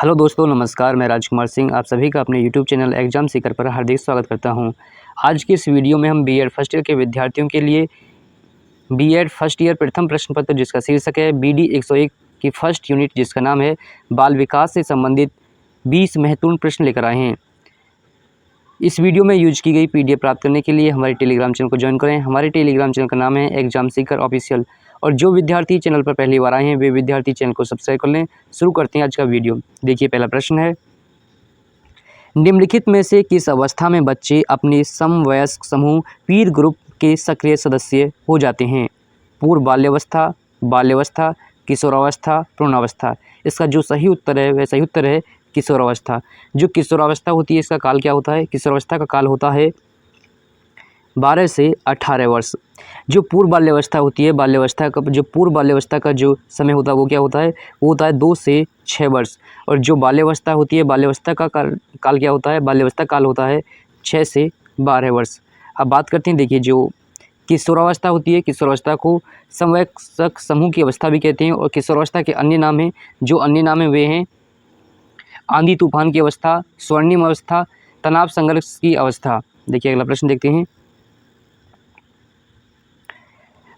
Hello दोस्तों, नमस्कार। मैं राजकुमार सिंह आप सभी का अपने यूट्यूब चैनल एग्जाम सीकर पर हार्दिक स्वागत करता हूं। आज की इस वीडियो में हम बीएड फर्स्ट ईयर के विद्यार्थियों के लिए बीएड फर्स्ट ईयर प्रथम प्रश्न पत्र जिसका शीर्षक है BD 101 की फर्स्ट यूनिट जिसका नाम है बाल विकास से संबंधित 20 महत्वपूर्ण प्रश्न लेकर आए हैं। इस वीडियो में यूज की गई PDF प्राप्त करने के लिए हमारे टेलीग्राम चैनल को ज्वाइन करें। हमारे टेलीग्राम चैनल का नाम है एग्जाम सीकर ऑफिशियल। और जो विद्यार्थी चैनल पर पहली बार आए हैं वे विद्यार्थी चैनल को सब्सक्राइब कर लें। शुरू करते हैं आज का वीडियो। देखिए, पहला प्रश्न है, निम्नलिखित में से किस अवस्था में बच्चे अपने समवयस्क समूह पीर ग्रुप के सक्रिय सदस्य हो जाते हैं? पूर्व बाल्यावस्था, बाल्यावस्था, किशोरावस्था, प्रौढ़ावस्था। इसका जो सही उत्तर है वह सही उत्तर है किशोरावस्था। जो किशोरावस्था होती है इसका काल क्या होता है? किशोरावस्था का काल होता है 12 से 18 वर्ष। जो पूर्व बाल्यावस्था होती है, बाल्यावस्था का जो पूर्व बाल्यावस्था का जो समय होता है वो क्या होता है? वो होता है 2 से 6 वर्ष। और जो बाल्यावस्था होती है, बाल्यावस्था का काल क्या होता है? बाल्यावस्था काल होता है 6 से 12 वर्ष। अब बात करते हैं, देखिए, जो किशोरावस्था होती है, किशोरावस्था को समवयस्क समूह की अवस्था भी कहते हैं। और किशोरावस्था के अन्य नाम हैं, जो अन्य नाम हैं वे हैं आंधी तूफान की अवस्था, स्वर्णिम अवस्था, तनाव संघर्ष की अवस्था। देखिए, अगला प्रश्न देखते हैं,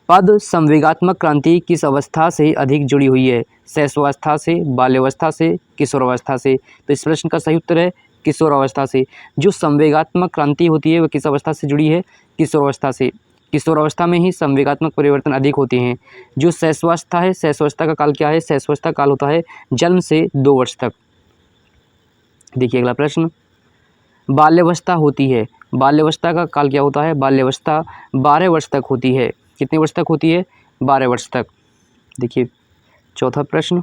पद संवेगात्मक क्रांति किस अवस्था से अधिक जुड़ी हुई है? शैशवावस्था से, बाल्यावस्था से, किशोरावस्था से। तो इस प्रश्न का सही उत्तर है किशोरावस्था से। जो संवेगात्मक क्रांति होती है वह किस अवस्था से जुड़ी है? किशोरावस्था से। किशोरावस्था में ही संवेगात्मक परिवर्तन अधिक होते हैं। जो शैशवावस्था है, शैशवावस्था का काल क्या है? शैशवावस्था काल होता है जन्म से 2 वर्ष तक। देखिए, अगला प्रश्न, बाल्यावस्था होती है, बाल्यावस्था का काल क्या होता है? बाल्यावस्था 12 वर्ष तक होती है। कितने वर्ष तक होती है? 12 वर्ष तक। देखिए, चौथा प्रश्न,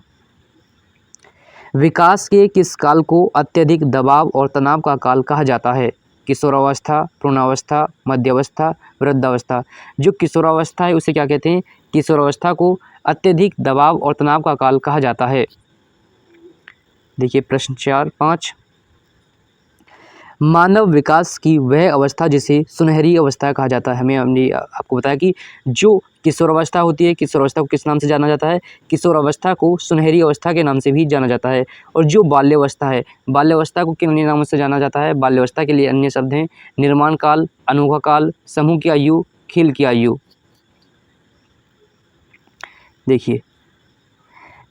विकास के किस काल को अत्यधिक दबाव और तनाव का काल कहा जाता है? किशोरावस्था, प्रौढ़ावस्था, मध्यावस्था, वृद्धावस्था। जो किशोरावस्था है उसे क्या कहते हैं? किशोरावस्था को अत्यधिक दबाव और तनाव का काल कहा जाता है। देखिए, प्रश्न 4, 5, मानव विकास की वह अवस्था जिसे सुनहरी अवस्था कहा जाता है। हमने आपको बताया कि जो किशोरावस्था होती है, किशोरावस्था को किस नाम से जाना जाता है? किशोरावस्था को सुनहरी अवस्था के नाम से भी जाना जाता है। और जो बाल्यावस्था है, बाल्यावस्था को किन अन्य नामों से जाना जाता है? बाल्यावस्था के लिए अन्य शब्द हैं निर्माण काल, अनोखा काल, समूह की आयु, खिल की आयु। देखिए,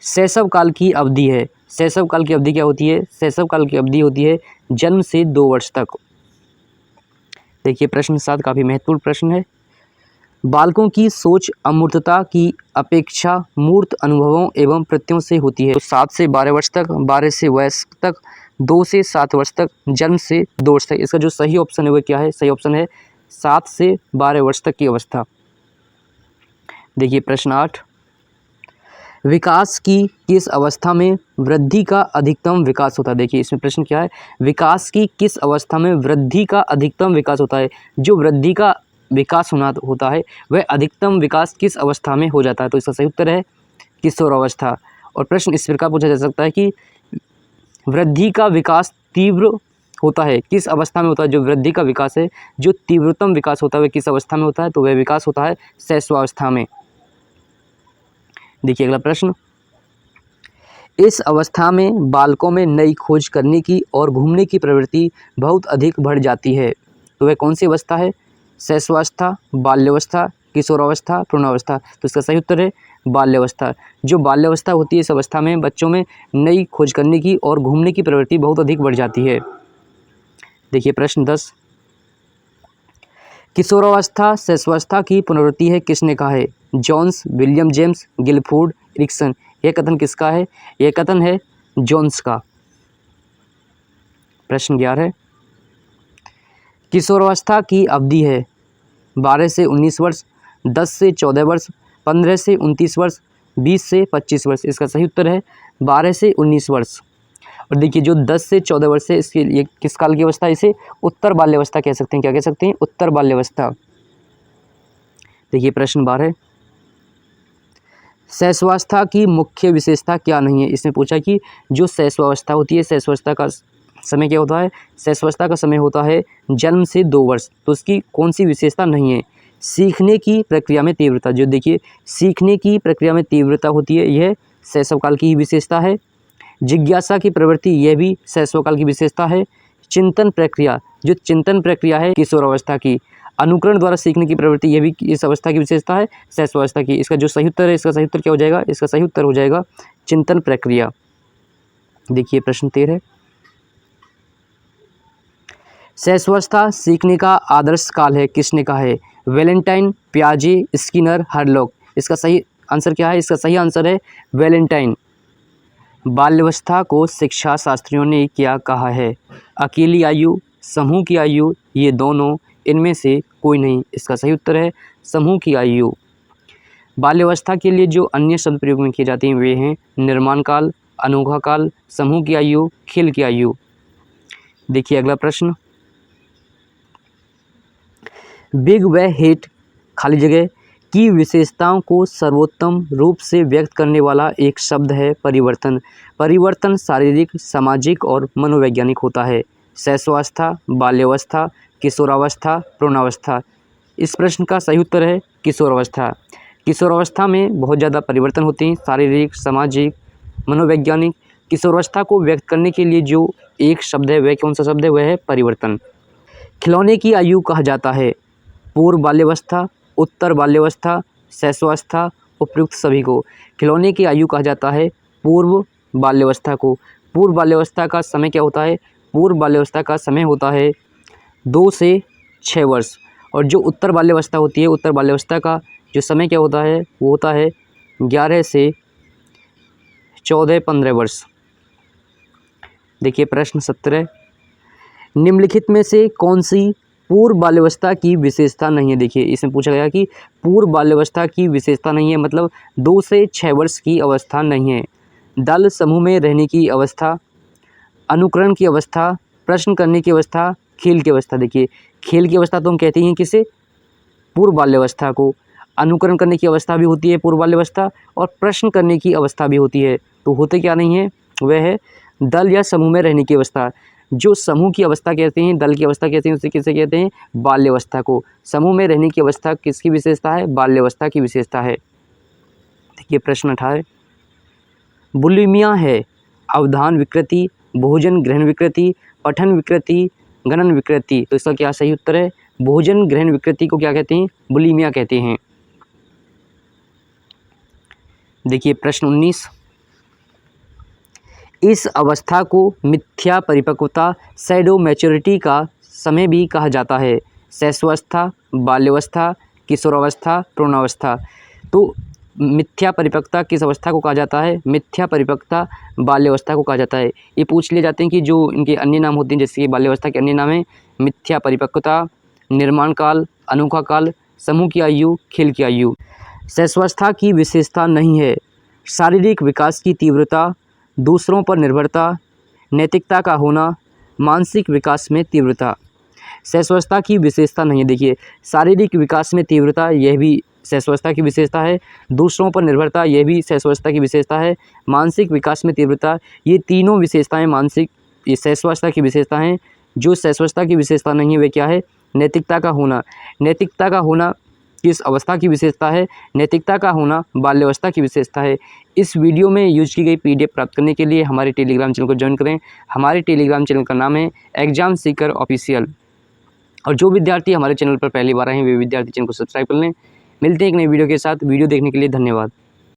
शैशव काल की अवधि है। शैशव काल की अवधि क्या होती है? शैशव काल की अवधि होती है जन्म से 2 वर्ष तक। देखिए, प्रश्न 7 काफ़ी महत्वपूर्ण प्रश्न है, बालकों की सोच अमूर्तता की अपेक्षा मूर्त अनुभवों एवं प्रत्ययों से होती है। तो 7 से 12 वर्ष तक, 12 से वयस्क तक, 2 से 7 वर्ष तक, जन्म से 2 वर्ष तक। इसका जो सही ऑप्शन है वो क्या है? सही ऑप्शन है 7 से 12 वर्ष तक की अवस्था। देखिए, प्रश्न 8, विकास की किस अवस्था में वृद्धि का अधिकतम विकास होता है? देखिए, इसमें प्रश्न क्या है? विकास की किस अवस्था में वृद्धि का अधिकतम विकास होता है? जो वृद्धि का विकास होता है वह अधिकतम विकास किस अवस्था में हो जाता है? तो इसका सही उत्तर है किशोरावस्था। और प्रश्न इस प्रकार पूछा जा सकता है कि वृद्धि का विकास तीव्र होता है किस अवस्था में होता है? जो वृद्धि का विकास है, जो तीव्रतम विकास होता है वह किस अवस्था में होता है? तो वह विकास होता है शैशवावस्था में। देखिए, अगला प्रश्न, इस अवस्था में बालकों में नई खोज करने की और घूमने की प्रवृत्ति बहुत अधिक बढ़ जाती है। तो वह कौन सी अवस्था है? शैशवावस्था, बाल्यावस्था, किशोरावस्था, प्रौढ़ावस्था। तो इसका सही उत्तर है बाल्यावस्था। जो बाल्यावस्था होती है इस अवस्था में बच्चों में नई खोज करने की और घूमने की प्रवृत्ति बहुत अधिक बढ़ जाती है। देखिए, प्रश्न 10, किशोरावस्था शैशवावस्था की पुनरावृत्ति है किसने कहा है? Johns, William James, Guilford, Erikson. यह कथन किसका है? यह कथन है जॉन्स का। प्रश्न 11, किशोरावस्था की अवधि है 12 से 19 वर्ष, 10 से 14 वर्ष, 15 से 29 वर्ष, 20 से 25 वर्ष। इसका सही उत्तर है 12 से 19 वर्ष। और देखिए, जो 10 से 14 वर्ष है इसके लिए किस काल की अवस्था? इसे उत्तर बाल्यावस्था कह सकते हैं। क्या कह सकते हैं? उत्तर बाल्यावस्था। देखिए, प्रश्न 12, शैशवावस्था की मुख्य विशेषता क्या नहीं है? इसमें पूछा कि जो शैशवावस्था होती है, शैशवावस्था का समय क्या होता है? शैशवावस्था का समय होता है जन्म से 2 वर्ष। तो उसकी कौन सी विशेषता नहीं है? सीखने की प्रक्रिया में तीव्रता। जो देखिए, सीखने की प्रक्रिया में तीव्रता होती है यह शैशव काल की ही विशेषता है। जिज्ञासा की प्रवृत्ति, यह भी शैशवकाल की विशेषता है। चिंतन प्रक्रिया, जो चिंतन प्रक्रिया है किशोरावस्था की। अनुकरण द्वारा सीखने की प्रवृत्ति, यह भी इस अवस्था की विशेषता है, शैशवावस्था की। इसका जो सही उत्तर है, इसका सही उत्तर क्या हो जाएगा? इसका सही उत्तर हो जाएगा चिंतन प्रक्रिया। देखिए प्रश्न 13, शैशवावस्था सीखने का आदर्श काल है, किसने कहा है? वैलेंटाइन, पियाजे, स्किनर, हरलॉक। इसका सही आंसर क्या है? इसका सही आंसर है वैलेंटाइन। बाल्यावस्था को शिक्षा शास्त्रियों ने क्या कहा है? अकेली आयु, समूह की आयु, ये दोनों, इनमें से कोई नहीं। इसका सही उत्तर है समूह की आयु। बाल्यावस्था के लिए जो अन्य शब्द प्रयोग में किए जाते हैं वे हैं निर्माण काल, अनोखा काल, समूह की आयु, खेल की आयु। देखिए अगला प्रश्न, बिग व हिट खाली जगह की विशेषताओं को सर्वोत्तम रूप से व्यक्त करने वाला एक शब्द है परिवर्तन। परिवर्तन शारीरिक, सामाजिक और मनोवैज्ञानिक होता है। शैशवावस्था, बाल्यावस्था, किशोरावस्था, प्रौढ़ावस्था। इस प्रश्न का सही उत्तर है किशोरावस्था। किशोरावस्था में बहुत ज़्यादा परिवर्तन होते हैं, शारीरिक, सामाजिक, मनोवैज्ञानिक। किशोरावस्था को व्यक्त करने के लिए जो एक शब्द है वह कौन सा शब्द है? वह है परिवर्तन। खिलौने की आयु कहा जाता है पूर्व बाल्यावस्था, उत्तर बाल्यावस्था, शैशवावस्था, उपयुक्त सभी को। खिलौने की आयु कहा जाता है पूर्व बाल्यावस्था को। पूर्व बाल्यावस्था का समय क्या होता है? पूर्व बाल्यावस्था का समय होता है 2 से 6 वर्ष। और जो उत्तर बाल्यावस्था होती है, उत्तर बाल्यावस्था का जो समय क्या होता है? वो होता है 11 से 14-15 वर्ष। देखिए प्रश्न 17, निम्नलिखित में से कौन सी पूर्व बाल्यावस्था की विशेषता नहीं है? देखिए इसमें पूछा गया कि पूर्व बाल्यावस्था की विशेषता नहीं है, मतलब 2 से 6 वर्ष की अवस्था नहीं है। दल समूह में रहने की अवस्था, अनुकरण की अवस्था, प्रश्न करने की अवस्था, खेल की अवस्था। देखिए खेल की अवस्था तो हम कहते हैं किसे? पूर्व बाल्यावस्था को। अनुकरण करने की अवस्था भी होती है पूर्व बाल्यावस्था, और प्रश्न करने की अवस्था भी होती है। तो होते क्या नहीं है? वह है दल या समूह में रहने की अवस्था। जो समूह की अवस्था कहते हैं, दल की अवस्था कहते हैं, उसे किसे कहते हैं? बाल्यावस्था को। समूह में रहने की अवस्था किसकी विशेषता है? बाल्यावस्था की विशेषता है। देखिए प्रश्न 18, बुलिमिया है अवधान विकृति, भोजन ग्रहण विकृति, पठन विकृति, गणन विकृति। तो इसका क्या सही उत्तर है? भोजन ग्रहण विकृति को क्या कहते हैं? बुलिमिया कहते हैं। देखिए प्रश्न 19, इस अवस्था को मिथ्या परिपक्वता, शैडो मैच्योरिटी का समय भी कहा जाता है। शैशवावस्था, बाल्यावस्था, किशोरावस्था, प्रौढ़ावस्था। तो मिथ्या परिपक्वता किस अवस्था को कहा जाता है? मिथ्या परिपक्वता बाल्यावस्था को कहा जाता है। ये पूछ लिए जाते हैं कि जो इनके अन्य नाम होते हैं, जैसे कि बाल्यावस्था के अन्य नाम है मिथ्या परिपक्वता, निर्माण काल, अनोखा काल, समूह की आयु, खेल की आयु। शैशवावस्था की विशेषता नहीं है शारीरिक विकास की तीव्रता, दूसरों पर निर्भरता, नैतिकता का होना, मानसिक विकास में तीव्रता। शैशवावस्था की विशेषता नहीं है। देखिए शारीरिक विकास में तीव्रता, यह भी शैशवावस्था की विशेषता है। दूसरों पर निर्भरता, यह भी शैशवावस्था की विशेषता है। मानसिक विकास में तीव्रता, ये तीनों विशेषताएं ये शैशवावस्था की विशेषता हैं। जो शैशवावस्था की विशेषता नहीं है वह क्या है? नैतिकता का होना। नैतिकता का होना किस अवस्था की विशेषता है? नैतिकता का होना बाल्यावस्था की विशेषता है। इस वीडियो में यूज की गई PDF प्राप्त करने के लिए हमारे टेलीग्राम चैनल को ज्वाइन करें। हमारे टेलीग्राम चैनल का नाम है एग्जाम सीकर ऑफिशियल। और जो विद्यार्थी हमारे चैनल पर पहली बार आए हैं वे विद्यार्थी चैनल को सब्सक्राइब कर लें। मिलते हैं एक नई वीडियो के साथ। वीडियो देखने के लिए धन्यवाद।